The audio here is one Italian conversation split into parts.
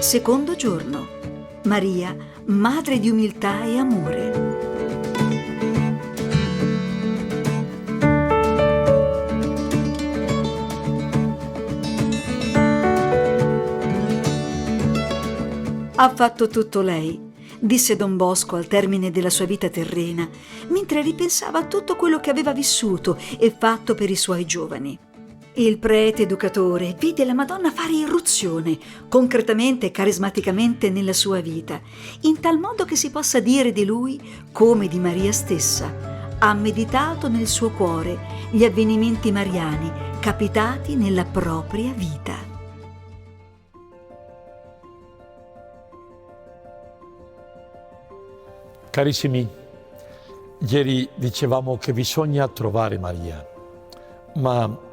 Secondo giorno. Maria, madre di umiltà e amore. Ha fatto tutto lei, disse Don Bosco al termine della sua vita terrena, mentre ripensava a tutto quello che aveva vissuto e fatto per i suoi giovani. Il prete educatore vide la Madonna fare irruzione, concretamente e carismaticamente nella sua vita, in tal modo che si possa dire di lui, come di Maria stessa, ha meditato nel suo cuore gli avvenimenti mariani capitati nella propria vita. Carissimi, ieri dicevamo che bisogna trovare Maria, ma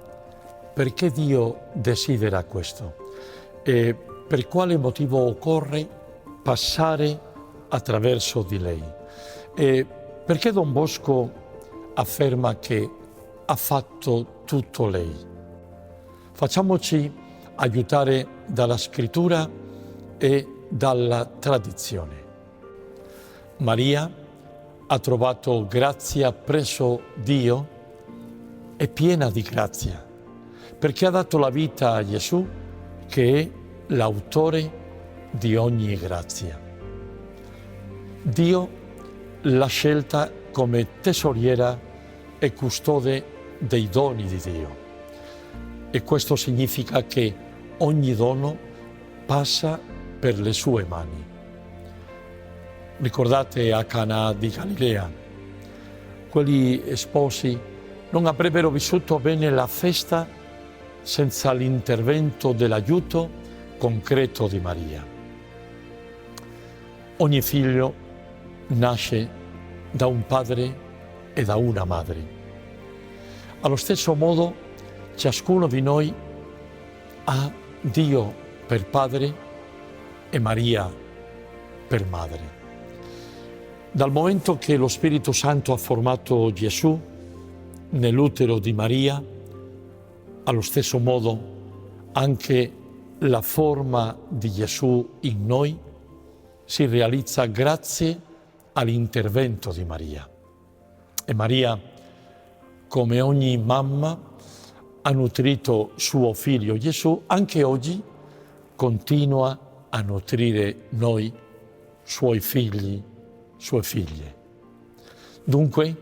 perché Dio desidera questo? E per quale motivo occorre passare attraverso di lei? E perché Don Bosco afferma che ha fatto tutto lei? Facciamoci aiutare dalla scrittura e dalla tradizione. Maria ha trovato grazia presso Dio, è piena di grazia, perché ha dato la vita a Gesù, che è l'autore di ogni grazia. Dio l'ha scelta come tesoriera e custode dei doni di Dio. E questo significa che ogni dono passa per le sue mani. Ricordate a Cana di Galilea, quegli sposi non avrebbero vissuto bene la festa senza l'intervento dell'aiuto concreto di Maria. Ogni figlio nasce da un padre e da una madre. Allo stesso modo, ciascuno di noi ha Dio per padre e Maria per madre. Dal momento che lo Spirito Santo ha formato Gesù nell'utero di Maria, allo stesso modo anche la forma di Gesù in noi si realizza grazie all'intervento di Maria. E Maria, come ogni mamma, ha nutrito suo figlio Gesù, anche oggi continua a nutrire noi, suoi figli, sue figlie. Dunque,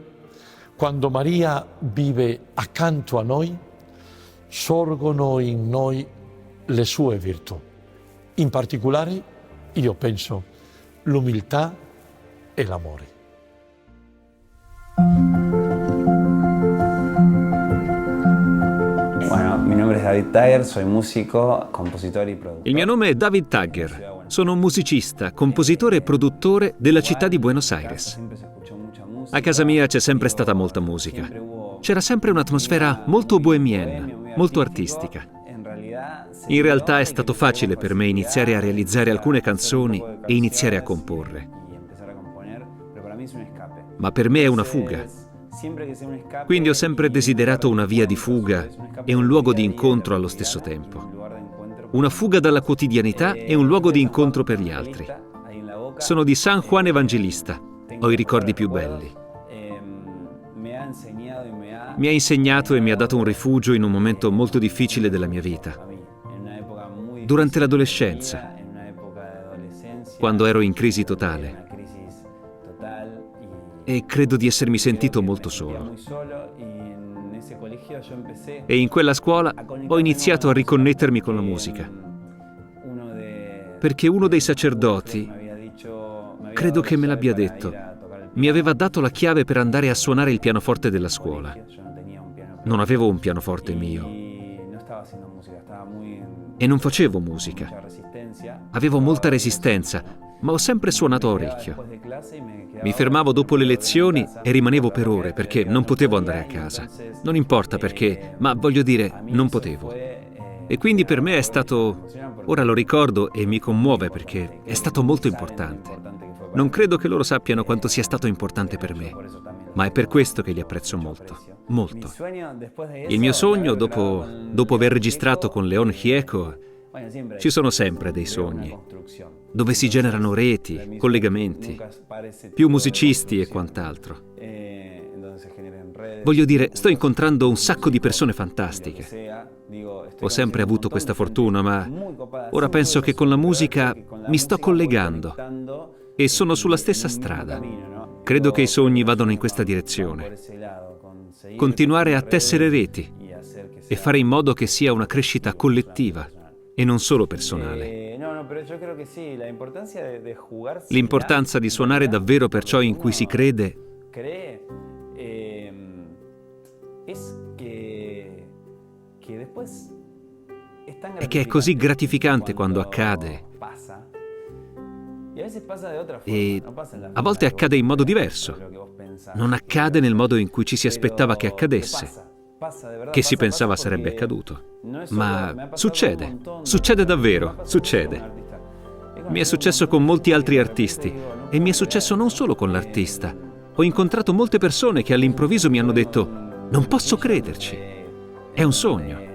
quando Maria vive accanto a noi, sorgono in noi le sue virtù. In particolare, io penso, l'umiltà e l'amore. Bueno, mi nome è David Tagger, sono musico, compositore e produttore. Il mio nome è David Tagger. Sono un musicista, compositore e produttore della città di Buenos Aires. A casa mia c'è sempre stata molta musica. C'era sempre un'atmosfera molto bohemienne, molto artistica. In realtà è stato facile per me iniziare a realizzare alcune canzoni e iniziare a comporre. Ma per me è una fuga. Quindi ho sempre desiderato una via di fuga e un luogo di incontro allo stesso tempo. Una fuga dalla quotidianità e un luogo di incontro per gli altri. Sono di San Juan Evangelista, ho i ricordi più belli. Mi ha insegnato e mi ha dato un rifugio in un momento molto difficile della mia vita. Durante l'adolescenza, quando ero in crisi totale. E credo di essermi sentito molto solo. E in quella scuola ho iniziato a riconnettermi con la musica. Perché uno dei sacerdoti, credo che me l'abbia detto, mi aveva dato la chiave per andare a suonare il pianoforte della scuola. Non avevo un pianoforte mio. E non facevo musica. Avevo molta resistenza, ma ho sempre suonato a orecchio. Mi fermavo dopo le lezioni e rimanevo per ore perché non potevo andare a casa. Non importa perché, ma voglio dire, non potevo. E quindi per me è stato, ora lo ricordo e mi commuove perché è stato molto importante. Non credo che loro sappiano quanto sia stato importante per me, ma è per questo che li apprezzo molto, molto. Il mio sogno, dopo aver registrato con León Gieco, Ci sono sempre dei sogni, dove si generano reti, collegamenti, più musicisti e quant'altro. Voglio dire, sto incontrando un sacco di persone fantastiche. Ho sempre avuto questa fortuna, ma ora penso che con la musica mi sto collegando e sono sulla stessa strada. Credo che i sogni vadano in questa direzione. Continuare a tessere reti e fare in modo che sia una crescita collettiva e non solo personale. L'importanza di suonare davvero per ciò in cui si crede è che è così gratificante quando accade e a volte accade in modo diverso. Non accade nel modo in cui ci si aspettava che accadesse, che si pensava sarebbe accaduto. Ma succede davvero, succede. Mi è successo con molti altri artisti e mi è successo non solo con l'artista. Ho incontrato molte persone che all'improvviso mi hanno detto: non posso crederci, è un sogno.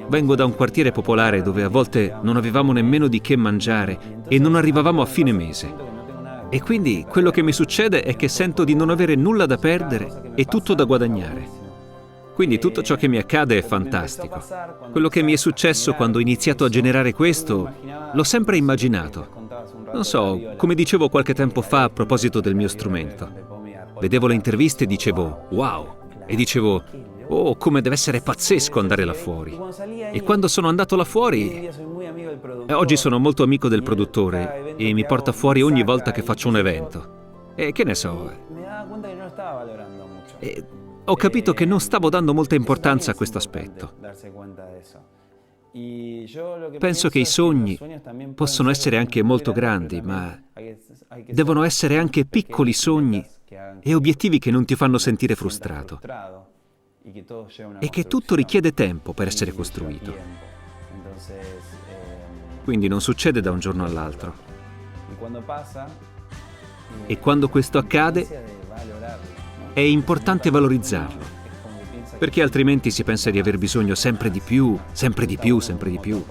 Vengo da un quartiere popolare dove a volte non avevamo nemmeno di che mangiare e non arrivavamo a fine mese. E quindi quello che mi succede è che sento di non avere nulla da perdere e tutto da guadagnare. Quindi tutto ciò che mi accade è fantastico. Quello che mi è successo quando ho iniziato a generare questo, l'ho sempre immaginato. Non so, come dicevo qualche tempo fa a proposito del mio strumento. Vedevo le interviste e dicevo wow, e dicevo oh, come deve essere pazzesco andare là fuori. E quando sono andato là fuori, oggi sono molto amico del produttore e mi porta fuori ogni volta che faccio un evento. E che ne so, ho capito che non stavo dando molta importanza a questo aspetto. Penso che i sogni possono essere anche molto grandi, ma devono essere anche piccoli sogni e obiettivi che non ti fanno sentire frustrato. E che tutto richiede tempo per essere costruito. Quindi non succede da un giorno all'altro. E quando questo accade, è importante valorizzarlo, perché altrimenti si pensa di aver bisogno sempre di più, sempre di più, sempre di più.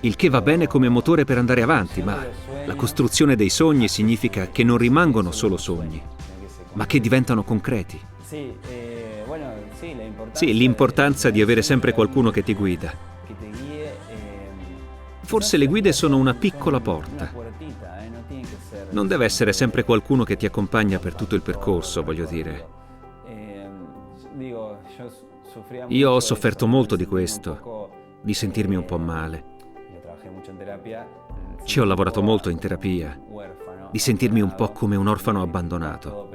Il che va bene come motore per andare avanti, ma la costruzione dei sogni significa che non rimangono solo sogni, ma che diventano concreti. Sì, l'importanza di avere sempre qualcuno che ti guida. Forse le guide sono una piccola porta. Non deve essere sempre qualcuno che ti accompagna per tutto il percorso, voglio dire. Io ho sofferto molto di questo, di sentirmi un po' male. Ci ho lavorato molto in terapia, di sentirmi un po' come un orfano abbandonato.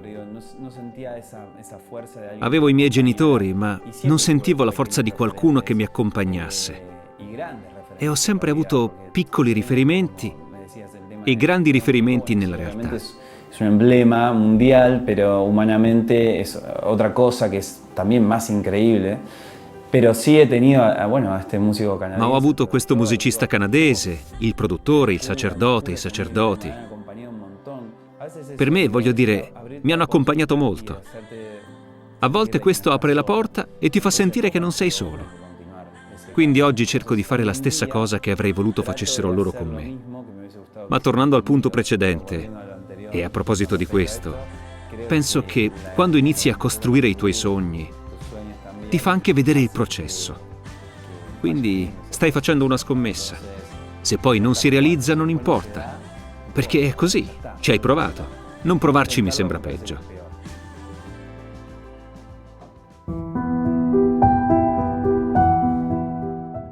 Avevo i miei genitori, ma non sentivo la forza di qualcuno che mi accompagnasse. E ho sempre avuto piccoli riferimenti e grandi riferimenti nella realtà. Es un emblema mundial, pero humanamente es otra cosa que es también más increíble. Pero sí he tenido, bueno, a este músico canadese. Ma ho avuto questo musicista canadese, il produttore, il sacerdote, i sacerdoti. Per me, voglio dire, mi hanno accompagnato molto. A volte questo apre la porta e ti fa sentire che non sei solo. Quindi oggi cerco di fare la stessa cosa che avrei voluto facessero loro con me. Ma tornando al punto precedente, e a proposito di questo, penso che quando inizi a costruire i tuoi sogni, ti fa anche vedere il processo. Quindi stai facendo una scommessa. Se poi non si realizza, non importa, perché è così, ci hai provato. Non provarci mi sembra peggio.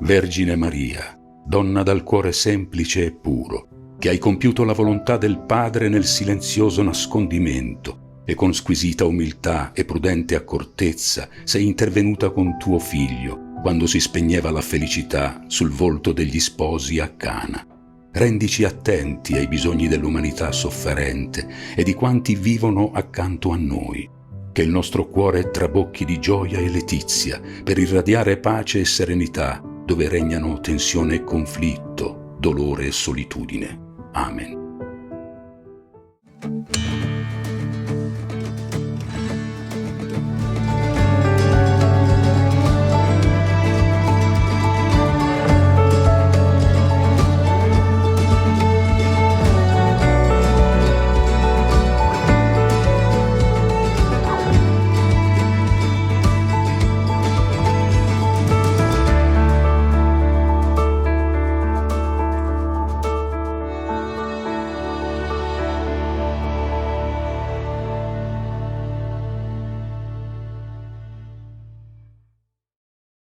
Vergine Maria, donna dal cuore semplice e puro, che hai compiuto la volontà del Padre nel silenzioso nascondimento e con squisita umiltà e prudente accortezza sei intervenuta con tuo figlio quando si spegneva la felicità sul volto degli sposi a Cana. Rendici attenti ai bisogni dell'umanità sofferente e di quanti vivono accanto a noi. Che il nostro cuore trabocchi di gioia e letizia per irradiare pace e serenità dove regnano tensione e conflitto, dolore e solitudine. Amen.